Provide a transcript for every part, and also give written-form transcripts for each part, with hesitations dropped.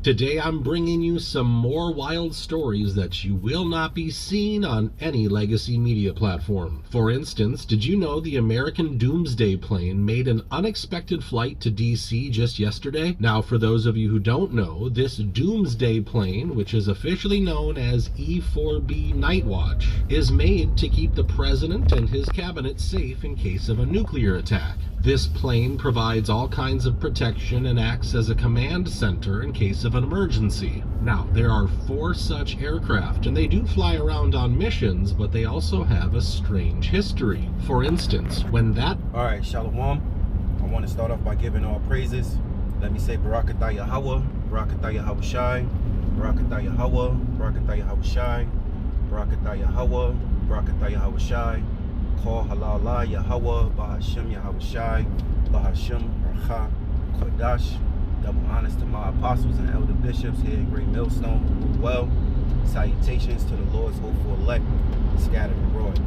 Today I'm bringing you some more wild stories that you will not be seeing on any legacy media platform. For instance, did you know the American Doomsday plane made an unexpected flight to DC just yesterday? Now, for those of you who don't know, this Doomsday plane, which is officially known as E-4B Night Watch, is made to keep the president and his cabinet safe in case of a nuclear attack. This plane provides all kinds of protection and acts as a command center in case of an emergency. Now, there are 4 such aircraft, and they do fly around on missions, but they also have a strange history. For instance, when that... Alright, Shalom. I want to start off by giving all praises. Let me say Barakatah Yahweh, Barakatah Yahweh Shai, Barakatah Yahweh, Barakatah Yahweh Shai, Barakatah Yahweh, Barakatah Yahweh Shai. Call Halala Yahweh, Bahashem Yahweh Shai, Bahashem Racha Kodash. Double honors to my apostles and elder bishops here in Great Millstone. Well, salutations to the Lord's hopeful elect scattered abroad.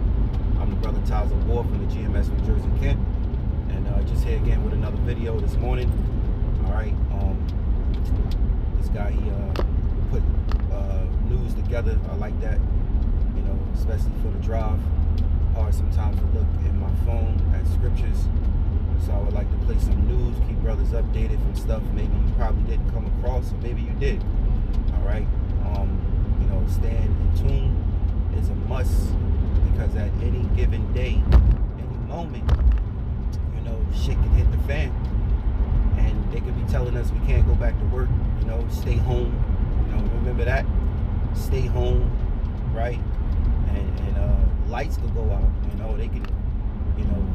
I'm the brother Taza War from the GMS New Jersey Kent, and just here again with another video this morning. All right, this guy he put news together. I like that, you know, especially for the drive. Hard sometimes to look in my phone at scriptures, so I would like to play some news, keep brothers updated from stuff maybe you probably didn't come across, or maybe you did. All right, you know, staying in tune is a must, because at any given day, any moment, you know, shit can hit the fan, and they could be telling us we can't go back to work. You know, stay home. You know, remember that. Stay home, right? And lights could go out, you know, they could, you know,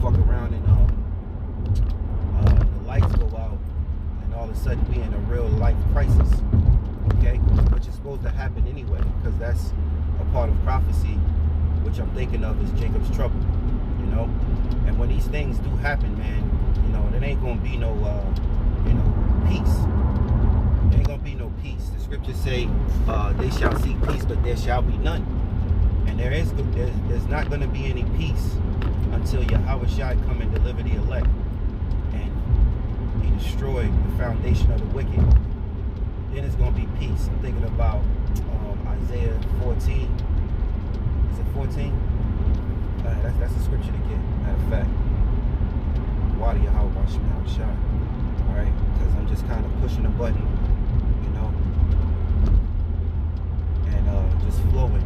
fuck around and the lights go out, and all of a sudden we in a real life crisis, okay, which is supposed to happen anyway, because that's a part of prophecy, which I'm thinking of as Jacob's trouble, you know. And when these things do happen, man, you know, there ain't gonna be no you know, peace. There ain't gonna be no peace. The scriptures say they shall seek peace, but there shall be none. And there's not going to be any peace until Yahweh Shai come and deliver the elect, and he destroy the foundation of the wicked. Then it's going to be peace. I'm thinking about Isaiah 14. Is it 14? That's the scripture to get. Matter of fact, why do Yahweh Shai? All right, because I'm just kind of pushing a button, you know, and just flowing.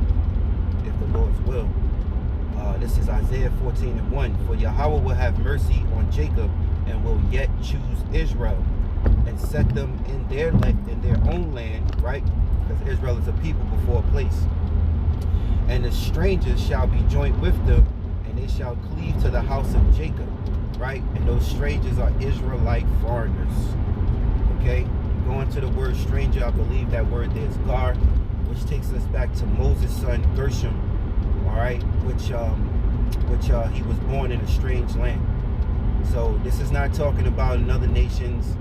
If the Lord's will. This is Isaiah 14:1. For Yahweh will have mercy on Jacob, and will yet choose Israel, and set them in their own land, right? Because Israel is a people before a place. And the strangers shall be joint with them, and they shall cleave to the house of Jacob, right? And those strangers are Israelite foreigners. Okay? Going to the word stranger, I believe that word there is gar, which takes us back to Moses' son Gershom, all right, which he was born in a strange land. So this is not talking about another nations,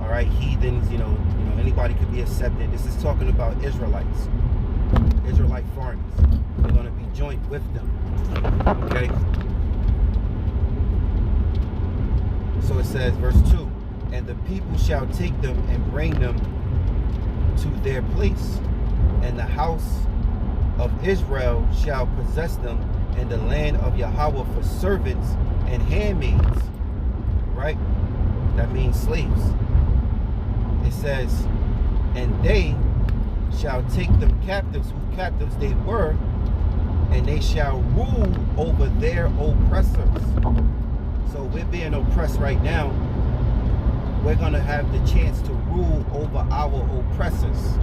all right, heathens, you know, anybody could be accepted. This is talking about Israelites, Israelite foreigners. We're going to be joint with them, okay? So it says, verse 2, and the people shall take them and bring them to their place, and the house of Israel shall possess them, and the land of Yahweh for servants and handmaids, right? That means slaves. It says, and they shall take them captives, who captives they were, and they shall rule over their oppressors. So we're being oppressed right now. We're going to have the chance to rule over our oppressors.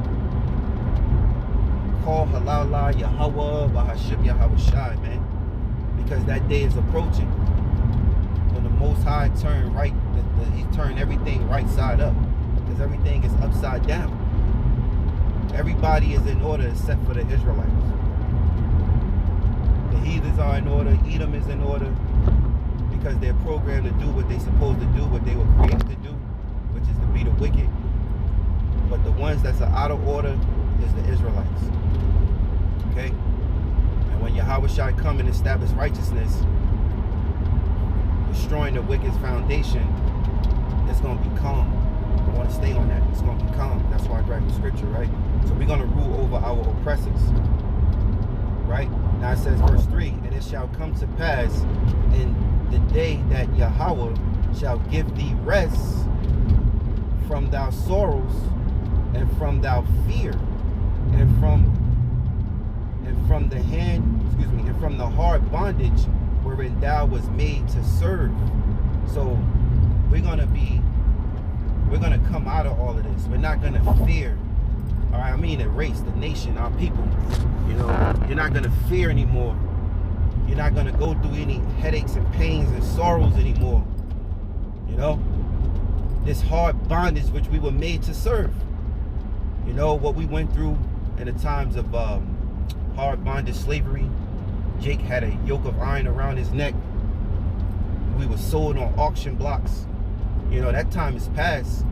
Call Halala Yahweh, Bahashem Yahweh Shai, man, because that day is approaching. When the Most High turn right, he turned everything right side up, because everything is upside down. Everybody is in order except for the Israelites. The heathens are in order, Edom is in order, because they're programmed to do what they're supposed to do, what they were created to do, which is to be the wicked. But the ones that's out of order is the Israelites. Okay? And when Yahweh Shai come and establish righteousness, destroying the wicked's foundation, it's going to be calm. I want to stay on that. It's going to be calm. That's why I grabbed the scripture, right? So we're going to rule over our oppressors, right? Now it says verse 3, and it shall come to pass in the day that Yahweh shall give thee rest from thy sorrows and from thy fear and from the hard bondage wherein thou was made to serve. So we're gonna come out of all of this. We're not gonna fear. All right, I mean the race, the nation, our people. You know, you're not gonna fear anymore. You're not gonna go through any headaches and pains and sorrows anymore. You know, this hard bondage which we were made to serve. You know what we went through in the times of hard bondage slavery. Jake had a yoke of iron around his neck. We were sold on auction blocks. You know, that time is past.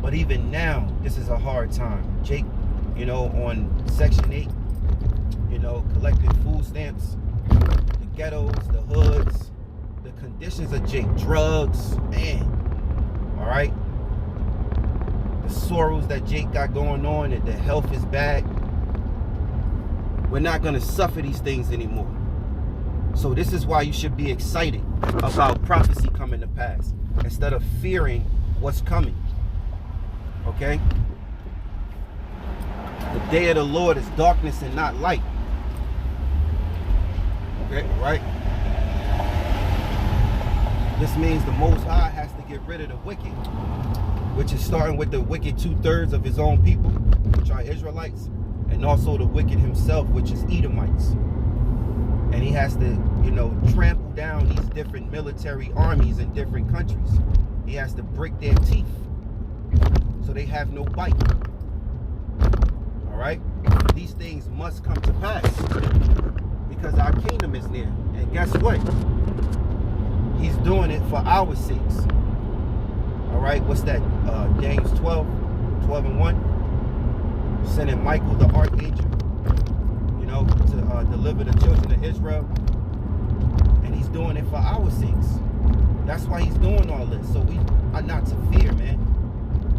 But even now, this is a hard time. Jake, you know, on Section 8, you know, collecting food stamps, the ghettos, the hoods, the conditions of Jake, drugs, man. All right. The sorrows that Jake got going on, and the health is bad. We're not going to suffer these things anymore. So this is why you should be excited about prophecy coming to pass instead of fearing what's coming. Okay? The day of the Lord is darkness and not light. Okay, right? This means the Most High has to get rid of the wicked, which is starting with the wicked 2/3 of his own people, which are Israelites, and also the wicked himself, which is Edomites. And he has to, you know, trample down these different military armies in different countries. He has to break their teeth so they have no bite. All right? These things must come to pass because our kingdom is near. And guess what? He's doing it for our sakes. All right? What's that? James 12:1. Sending Michael the archangel, you know, to deliver the children of Israel. And he's doing it for our sakes. That's why he's doing all this. So we are not to fear, man.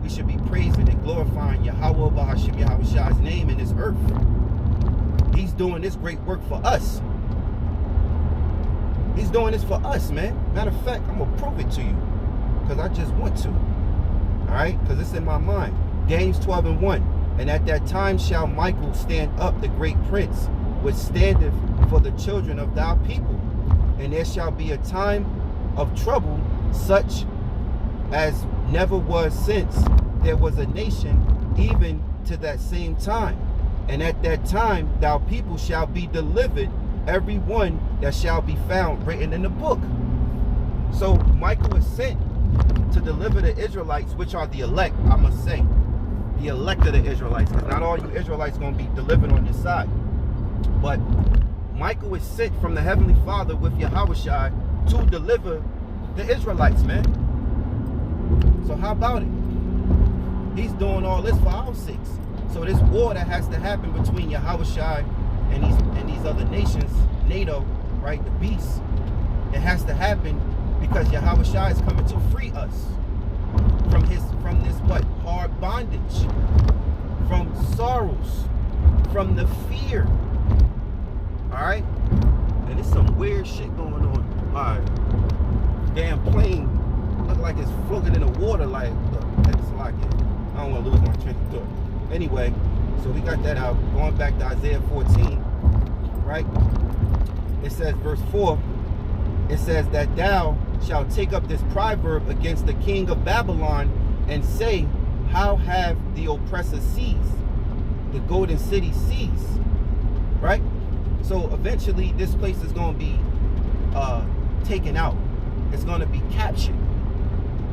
We should be praising and glorifying Yahweh Bahashim Yahushai's name in this earth. He's doing this great work for us. He's doing this for us, man. Matter of fact, I'm going to prove it to you because I just want to. All right? Because it's in my mind. James 12:1. And at that time shall Michael stand up, the great prince, which standeth for the children of thy people. And there shall be a time of trouble, such as never was since there was a nation, even to that same time. And at that time thou people shall be delivered, every one that shall be found written in the book. So Michael is sent to deliver the Israelites, which are the elect, I must say. The elect of the Israelites, because not all you Israelites going to be delivered on this side. But Michael is sent from the Heavenly Father with Yahushua to deliver the Israelites, man. So how about it? He's doing all this for our sakes. So this war that has to happen between Yahushua and these other nations, NATO, right, the beasts, it has to happen because Yahushua is coming to free us from this what? Hard bondage, from sorrows, from the fear. Alright? And there's some weird shit going on. Alright. Damn plane look like it's floating in the water like it's like it. I don't want to lose my train of thought. Anyway, so we got that out. Going back to Isaiah 14, right? It says, verse 4, it says that thou shalt take up this proverb against the king of Babylon and say, how have the oppressor seized? The golden city seized. Right? So eventually this place is going to be taken out. It's going to be captured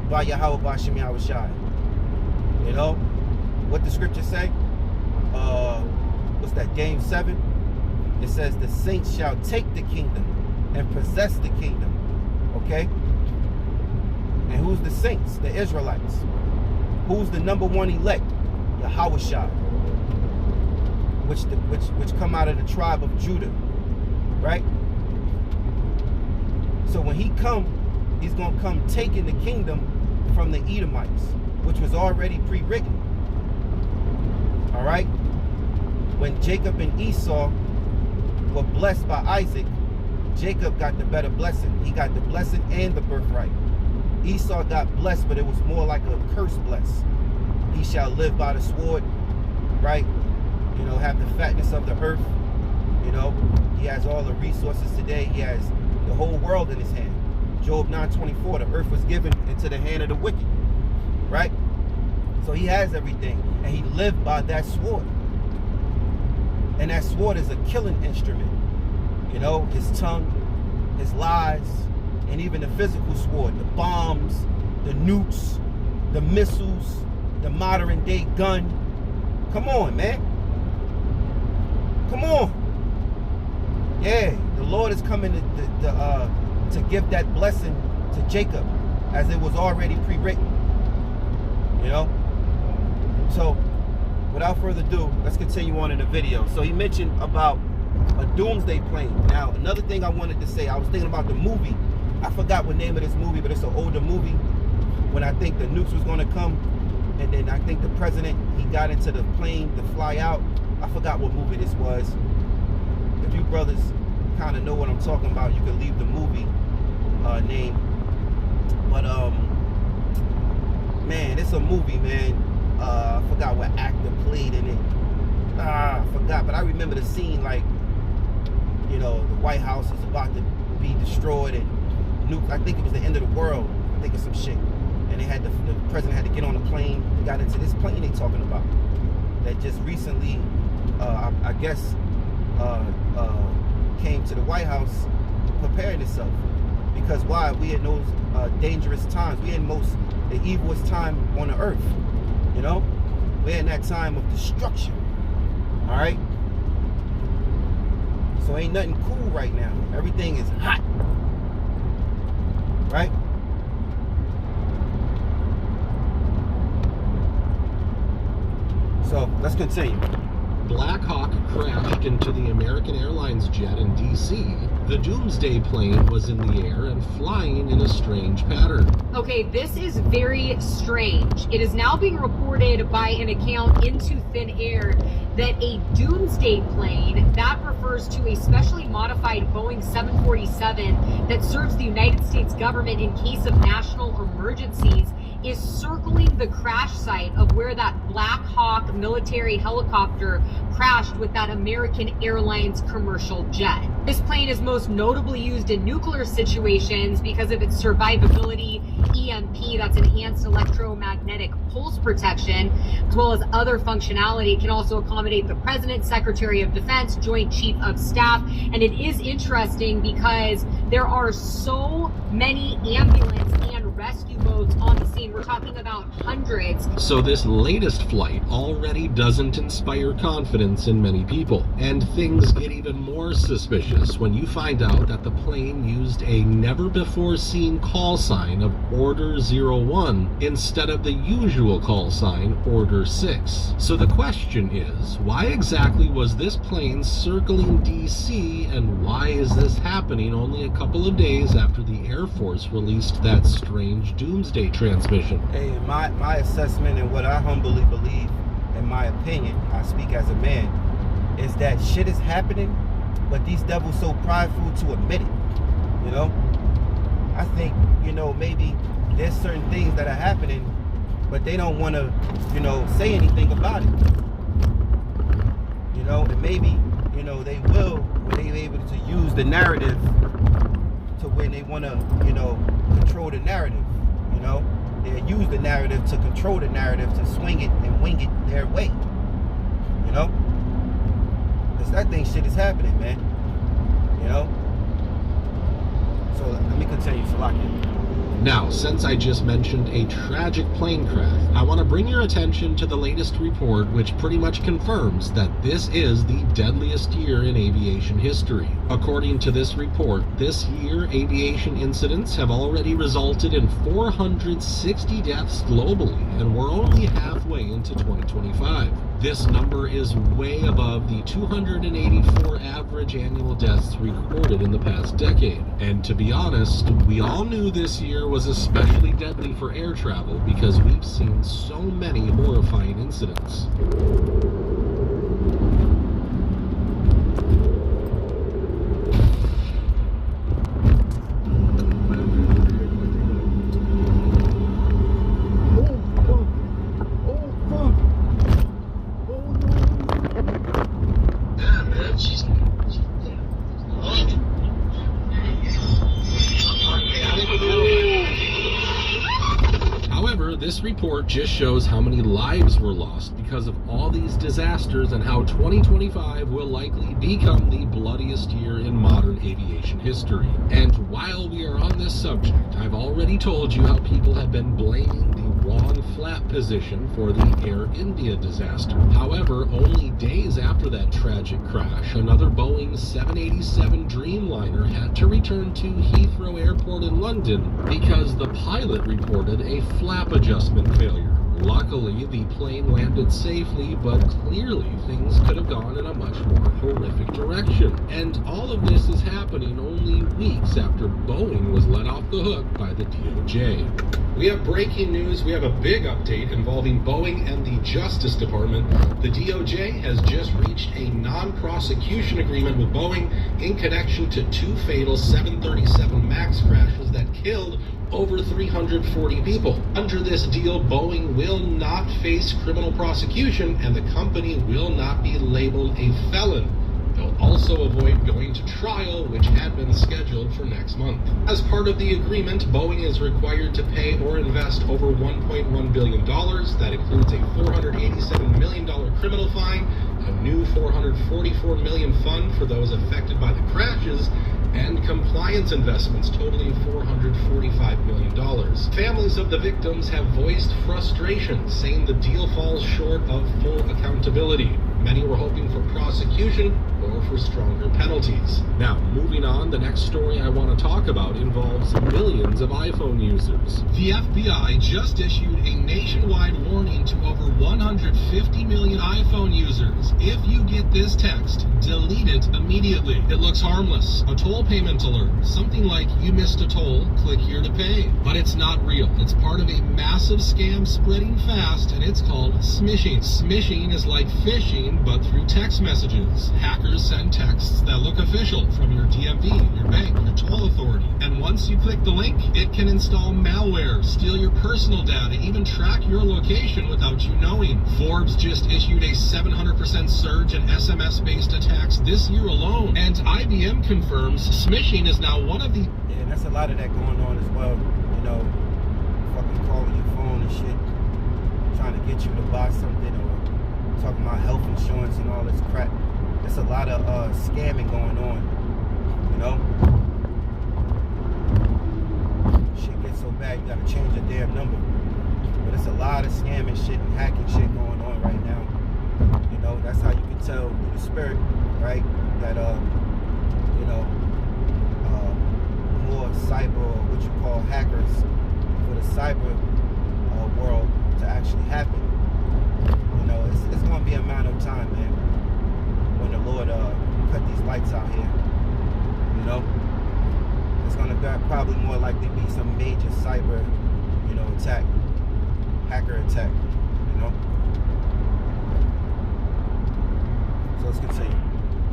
by Yahweh Bashim Yahushai. You know? What the scripture say? What's that? James 7. It says the saints shall take the kingdom and possess the kingdom. Okay? And who's the saints? The Israelites. Who's the number one elect? Yahushua. Which come out of the tribe of Judah. Right? So when he come, he's going to come taking the kingdom from the Edomites. which was already pre-written. All right? When Jacob and Esau were blessed by Isaac, Jacob got the better blessing. He got the blessing and the birthright. Esau got blessed, but it was more like a curse bless. He shall live by the sword, right? You know, have the fatness of the earth. You know, he has all the resources today. He has the whole world in his hand. Job 9:24, the earth was given into the hand of the wicked, right? So he has everything, and he lived by that sword. And that sword is a killing instrument. You know, his tongue, his lies, and even the physical sword, the bombs, the nukes, the missiles, the modern day gun. Come on, man. Come on. Yeah, the Lord is coming to give that blessing to Jacob as it was already pre-written. You know? So, without further ado, let's continue on in the video. So he mentioned about a Doomsday plane. Now, another thing I wanted to say, I was thinking about the movie. I forgot what name of this movie, but it's an older movie. When I think the nukes was going to come, and then I think the president, he got into the plane to fly out. I forgot what movie this was. If you brothers kind of know what I'm talking about, you can leave the movie name. But man, it's a movie, man. I forgot what actor played in it. I forgot, but I remember the scene, like, you know, the White House is about to be destroyed and nuked. I think it was the end of the world. I think it's some shit. And they had the president had to get on a plane. He got into this plane they talking about that just recently, I guess, came to the White House preparing itself. Because why? We in those dangerous times. We in the evilest time on the earth. You know, we're in that time of destruction. All right. So ain't nothing cool right now. Everything is hot. Right? So let's continue. Black Hawk crashed into the American Airlines jet in D.C. The Doomsday plane was in the air and flying in a strange pattern. Okay, this is very strange. It is now being reported by an account into thin air that a Doomsday plane, that refers to a specially modified Boeing 747 that serves the United States government in case of national emergencies, is circling the crash site of where that Black Hawk military helicopter crashed with that American Airlines commercial jet. This plane is most notably used in nuclear situations because of its survivability, EMP, that's enhanced electromagnetic pulse protection, as well as other functionality. It can also accommodate the President, Secretary of Defense, Joint Chief of Staff. And it is interesting because there are so many ambulance and rescue boats on the scene. We're talking about hundreds. So this latest flight already doesn't inspire confidence in many people. And things get even more suspicious when you find out that the plane used a never-before-seen call sign of Order 01 instead of the usual call sign Order 6. So the question is, why exactly was this plane circling D.C. and why is this happening only a couple of days after the Air Force released that strange Doomsday transmission? Hey, my assessment and what I humbly believe, in my opinion, I speak as a man, is that shit is happening, but these devils so prideful to admit it. You know, I think, you know, maybe there's certain things that are happening, but they don't want to, you know, say anything about it. You know, and maybe, you know, they will when they're able to use the narrative to when they want to, you know, control the narrative. You know, they use the narrative to control the narrative, to swing it and wing it their way. You know, because that thing shit is happening, man. You know. So let me continue, Salaki. Now, since I just mentioned a tragic plane crash, I want to bring your attention to the latest report, which pretty much confirms that this is the deadliest year in aviation history. According to this report, this year aviation incidents have already resulted in 460 deaths globally, and we're only halfway into 2025. This number is way above the 284 average annual deaths recorded in the past decade. And to be honest, we all knew this year was especially deadly for air travel because we've seen so many horrifying incidents. This report just shows how many lives were lost because of all these disasters and how 2025 will likely become the bloodiest year in modern aviation history. And while we are on this subject, I've already told you how people have been blaming the wrong flap position for the Air India disaster. However, only days after that tragic crash, another Boeing 787 Dreamliner had to return to Heathrow Airport in London because the pilot reported a flap adjustment failure. Luckily, the plane landed safely, but clearly things could have gone in a much more horrific direction. And all of this is happening only weeks after Boeing was let off the hook by the DOJ. We have breaking news. We have a big update involving Boeing and the Justice Department. The DOJ has just reached a non-prosecution agreement with Boeing in connection to 2 fatal 737 MAX crashes that killed over 340 people. Under this deal, Boeing will not face criminal prosecution and the company will not be labeled a felon. They'll also avoid going to trial, which had been scheduled for next month. As part of the agreement, Boeing is required to pay or invest over $1.1 billion. That includes a $487 million criminal fine, a new $444 million fund for those affected by the crashes, and compliance investments totaling $445 million. Families of the victims have voiced frustration, saying the deal falls short of full accountability. Many were hoping for prosecution or for stronger penalties. Now, moving on, the next story I want to talk about involves millions of iPhone users. The FBI just issued a nationwide warning to over 150 million iPhone users. If you get this text, delete it immediately. It looks harmless. A toll payment alert. Something like you missed a toll, click here to pay. But it's not real. It's part of a massive scam spreading fast, and it's called smishing. Smishing is like phishing, but through text messages. Hackers send texts that look official from your DMV, your bank, your toll authority. And once you click the link, it can install malware, steal your personal data, even track your location without you knowing. Forbes just issued a 700% surge in SMS-based attacks this year alone. And IBM confirms smishing is now one of the... Yeah, that's a lot of that going on as well. You know, fucking calling your phone and shit, trying to get you to buy something, or talking about health insurance and all this crap. There's a lot of scamming going on, you know? Shit gets so bad, you gotta change your damn number. But it's a lot of scamming shit and hacking shit going on right now. You know, that's how you can tell through the spirit, right? That, you know, more cyber, or what you call hackers, for the cyber world to actually happen. You know, it's going to be a matter of time, man, when the Lord cut these lights out here. You know, it's going to probably more likely be some major cyber, you know, attack, hacker attack, you know. So let's continue.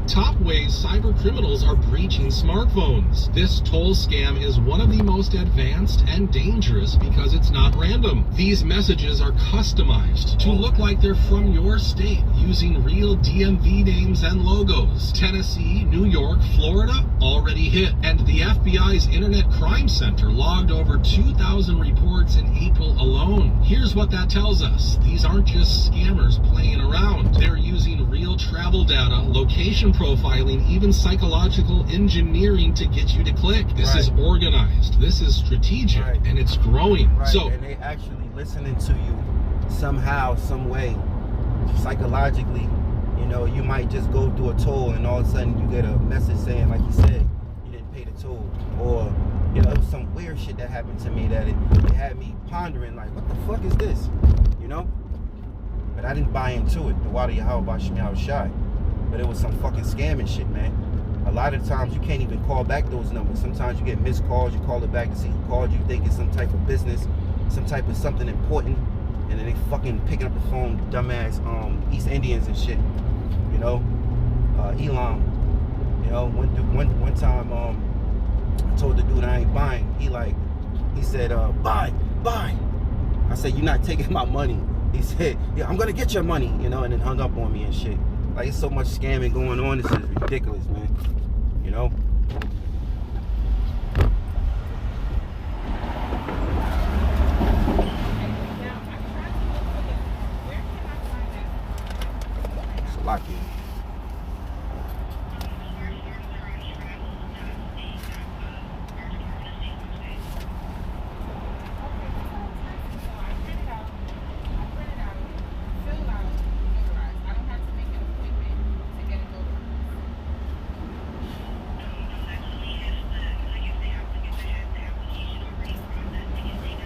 Top ways cyber criminals are breaching smartphones. This toll scam is one of the most advanced and dangerous because it's not random. These messages are customized to look like they're from your state using real DMV names and logos. Tennessee, New York, Florida already hit. And the FBI's Internet Crime Center logged over 2,000 reports in April alone. Here's what that tells us. These aren't just scammers playing around. They're using real travel data, location profiling, even psychological engineering to get you to click. This is organized. This is strategic, and it's growing. So, and they actually listening to you somehow, some way, psychologically. You know, you might just go through a toll, and all of a sudden you get a message saying, like you said, you didn't pay the toll, or you know, it was some weird shit that happened to me that it had me pondering, like, what the fuck is this? You know. But I didn't buy into it. The water Yahweh Bashim Yahweh Shai. But it was some fucking scam and shit, man. A lot of times you can't even call back those numbers. Sometimes you get missed calls. You call it back to see who called you. Think it's some type of business, some type of something important, and then they fucking picking up the phone, dumbass East Indians and shit. You know, Elon. You know, one time I told the dude I ain't buying. He said, buy. I said, you're not taking my money. He said, yeah, I'm gonna get your money. You know, and then hung up on me and shit. Like, it's so much scamming going on. This is ridiculous, man. You know? It's lucky.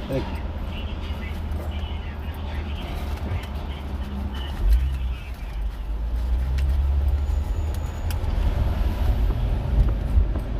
Thank you.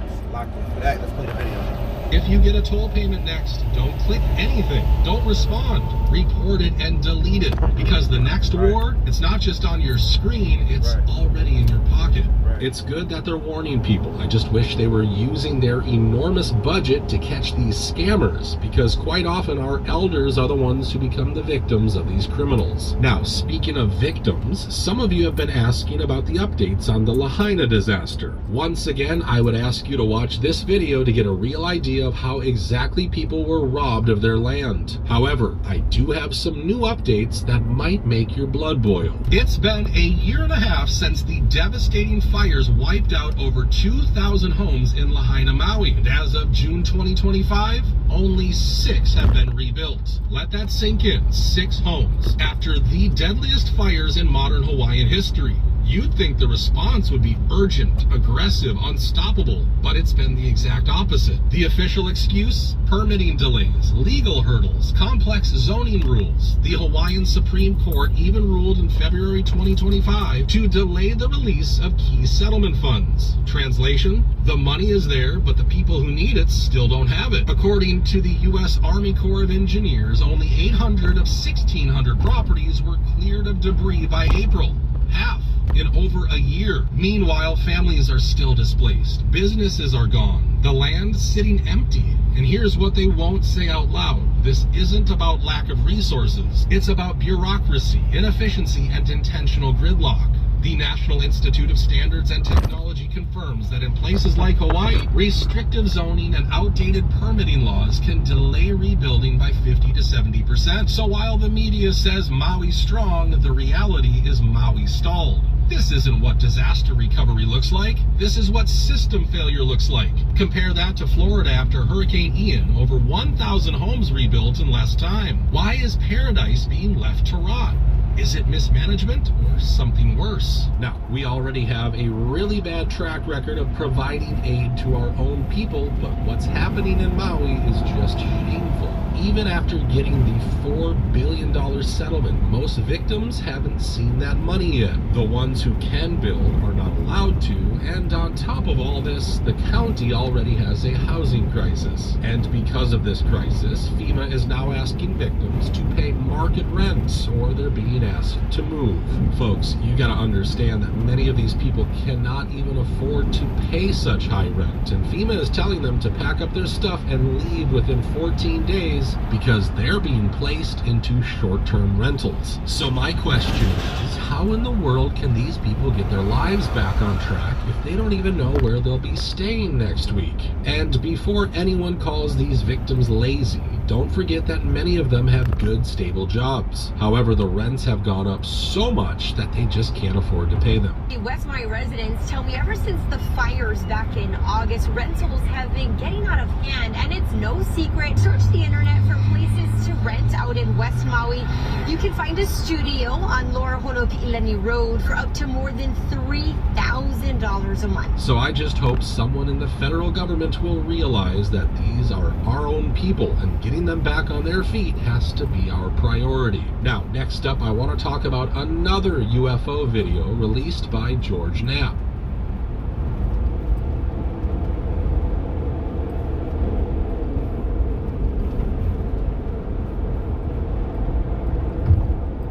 It's locked in for that. Let's play the video. If you get a toll payment next, don't click anything. Don't respond. Report it and delete it. Because the next war, it's not just on your screen, it's already in your pocket. It's good that they're warning people. I just wish they were using their enormous budget to catch these scammers, because quite often our elders are the ones who become the victims of these criminals. Now, speaking of victims, some of you have been asking about the updates on the Lahaina disaster. Once again, I would ask you to watch this video to get a real idea of how exactly people were robbed of their land. However, I do have some new updates that might make your blood boil. It's been a year and a half since the devastating fires wiped out over 2,000 homes in Lahaina, Maui. And as of June 2025, only 6 have been rebuilt. Let that sink in. 6 homes. After the deadliest fires in modern Hawaiian history. You'd think the response would be urgent, aggressive, unstoppable, but it's been the exact opposite. The official excuse? Permitting delays, legal hurdles, complex zoning rules. The Hawaiian Supreme Court even ruled in February 2025 to delay the release of key settlement funds. Translation? The money is there, but the people who need it still don't have it. According to the U.S. Army Corps of Engineers, only 800 of 1,600 properties were cleared of debris by April. Half in over a year. Meanwhile, families are still displaced. Businesses are gone. The land sitting empty. And here's what they won't say out loud. This isn't about lack of resources. It's about bureaucracy, inefficiency, and intentional gridlock. The National Institute of Standards and Technology confirms that in places like Hawaii, restrictive zoning and outdated permitting laws can delay rebuilding by 50 to 70%. So while the media says Maui strong, the reality is Maui stalled. This isn't what disaster recovery looks like. This is what system failure looks like. Compare that to Florida after Hurricane Ian. Over 1,000 homes rebuilt in less time. Why is paradise being left to rot? Is it mismanagement or something worse? Now, we already have a really bad track record of providing aid to our own people, but what's happening in Maui is just shameful. Even after getting the $4 billion settlement, most victims haven't seen that money yet. The ones who can build are not allowed to, and on top of all this, the county already has a housing crisis. And because of this crisis, FEMA is now asking victims to pay market rents, or they're being asked to move. Folks, you gotta understand that many of these people cannot even afford to pay such high rent, and FEMA is telling them to pack up their stuff and leave within 14 days because they're being placed into short-term rentals. So my question is, how in the world can these people get their lives back on track if they don't even know where they'll be staying next week? And before anyone calls these victims lazy, don't forget that many of them have good, stable jobs. However, the rents have gone up so much that they just can't afford to pay them. West Maui residents tell me ever since the fires back in August, rentals have been getting out of hand, and it's no secret. Search the internet for places to rent out in West Maui. You can find a studio on Laura Honopi'ilani Road for up to more than $3,000 a month. So I just hope someone in the federal government will realize that these are our own people, and getting getting them back on their feet has to be our priority. Now, next up, I want to talk about another UFO video released by George Knapp.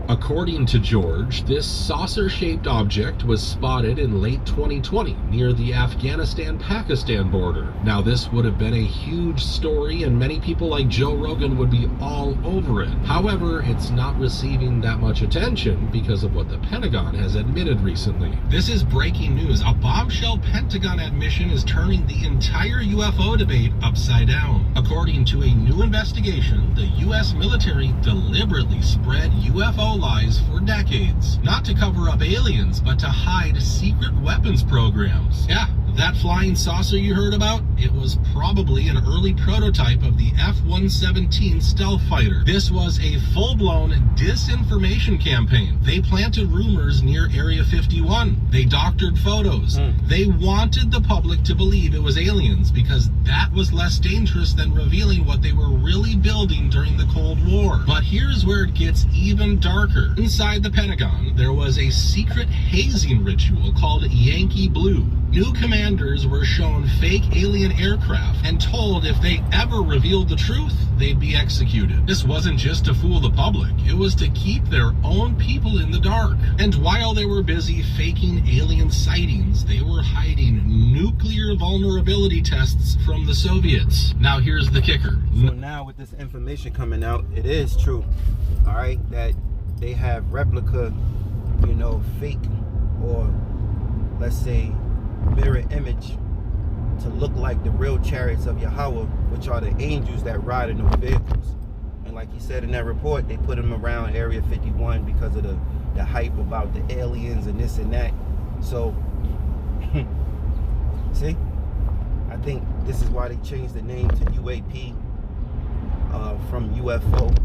According to George, this saucer-shaped object was spotted in late 2020 near the Afghanistan-Pakistan border. Now, this would have been a huge story and many people like Joe Rogan would be all over it. However, it's not receiving that much attention because of what the Pentagon has admitted recently. This is breaking news. A bombshell Pentagon admission is turning the entire UFO debate upside down. According to a new investigation, the U.S. military deliberately spread UFO lies for decades, not to cover up aliens, but to hide secret weapons programs. Yeah, that flying saucer you heard about, it was probably an early prototype of the F-117 stealth fighter. This was a full-blown disinformation campaign. They planted rumors near Area 51. They doctored photos. They wanted the public to believe it was aliens because that was less dangerous than revealing what they were really building during the Cold War. But here's where it gets even darker. Inside the Pentagon, there was a secret hazing ritual called Yankee Blue. New commanders were shown fake alien aircraft and told if they ever revealed the truth, they'd be executed. This wasn't just to fool the public, it was to keep their own people in the dark. And while they were busy faking alien sightings, they were hiding nuclear vulnerability tests from the Soviets. Now here's the kicker. So now with this information coming out, it is true, all right, that they have replica, fake, or let's say mirror image to look like the real chariots of Yahweh, which are the angels that ride in those vehicles. And like he said in that report, they put them around Area 51 because of the hype about the aliens and this and that. So, see, I think this is why they changed the name to UAP from UFO.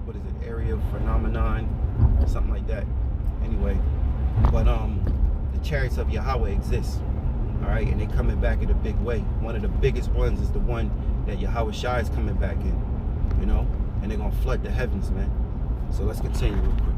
What is it? Area Phenomenon, something like that. Anyway, but the chariots of Yahweh exist, all right, and they're coming back in a big way. One of the biggest ones is the one that Yahweh Shai is coming back in, and they're gonna flood the heavens, man. So let's continue real quick.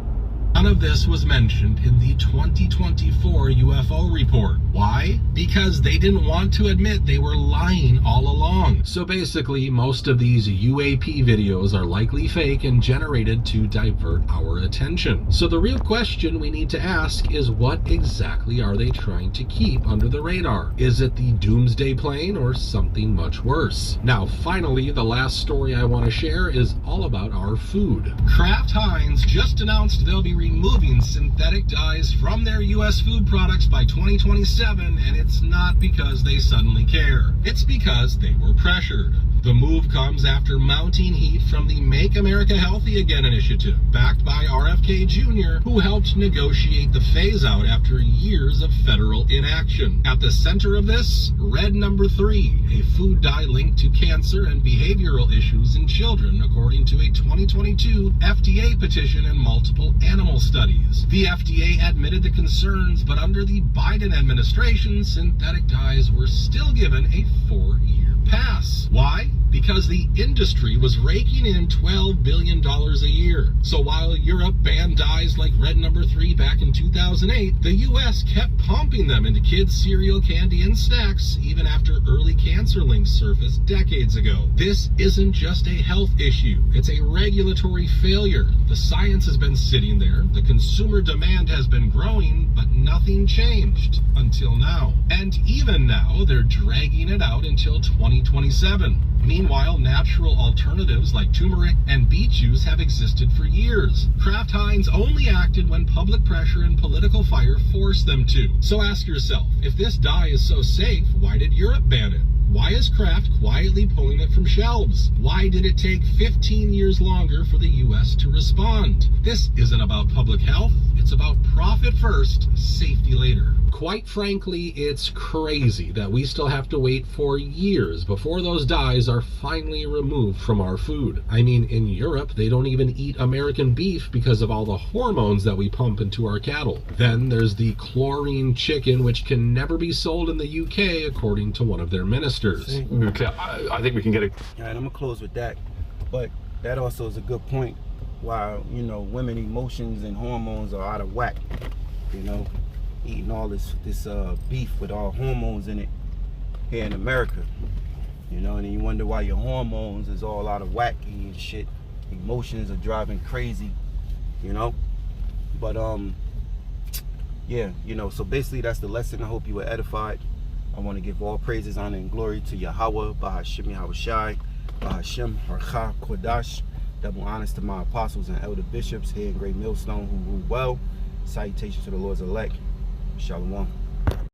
None of this was mentioned in the 2024 UFO report. Why? Because they didn't want to admit they were lying all along. So basically, most of these UAP videos are likely fake and generated to divert our attention. So the real question we need to ask is, what exactly are they trying to keep under the radar? Is it the Doomsday plane or something much worse? Now, finally, the last story I want to share is all about our food. Kraft Heinz just announced they'll be removing synthetic dyes from their U.S. food products by 2027, and it's not because they suddenly care. It's because they were pressured. The move comes after mounting heat from the Make America Healthy Again initiative, backed by RFK Jr., who helped negotiate the phase-out after years of federal inaction. At the center of this, Red Number 3, a food dye linked to cancer and behavioral issues in children, according to a 2022 FDA petition and multiple animal studies. The FDA admitted the concerns, but under the Biden administration, synthetic dyes were still given a 4-year pass. Why? Because the industry was raking in $12 billion a year. So while Europe banned dyes like Red Number 3 back in 2008, the US kept pumping them into kids' cereal, candy, and snacks even after early cancer links surfaced decades ago. This isn't just a health issue, it's a regulatory failure. The science has been sitting there, the consumer demand has been growing, but nothing changed until now. And even now, they're dragging it out until 2027. Meanwhile, natural alternatives like turmeric and beet juice have existed for years. Kraft Heinz only acted when public pressure and political fire forced them to. So ask yourself, if this dye is so safe, why did Europe ban it? Why is Kraft quietly pulling it from shelves? Why did it take 15 years longer for the US to respond? This isn't about public health, it's about profit first, safety later. Quite frankly, it's crazy that we still have to wait for years before those dyes are finally removed from our food. I mean, in Europe, they don't even eat American beef because of all the hormones that we pump into our cattle. Then there's the chlorine chicken, which can never be sold in the UK, according to one of their ministers. Okay, I think we can get it. All right, I'm gonna close with that. But that also is a good point why, you know, women emotions and hormones are out of whack, you know, eating all this beef with all hormones in it here in America, you know, and then you wonder why your hormones is all out of whack and shit. Emotions are driving crazy, you know. But yeah, you know, so basically that's the lesson. I hope you were edified. I want to give all praises, honor, and glory to Yahweh, Bahashim Yahweh Shai, Bahashim Harcha Kodash. Double honors to my apostles and elder bishops here in Great Millstone who rule well. Salutations to the Lord's elect. Shalom.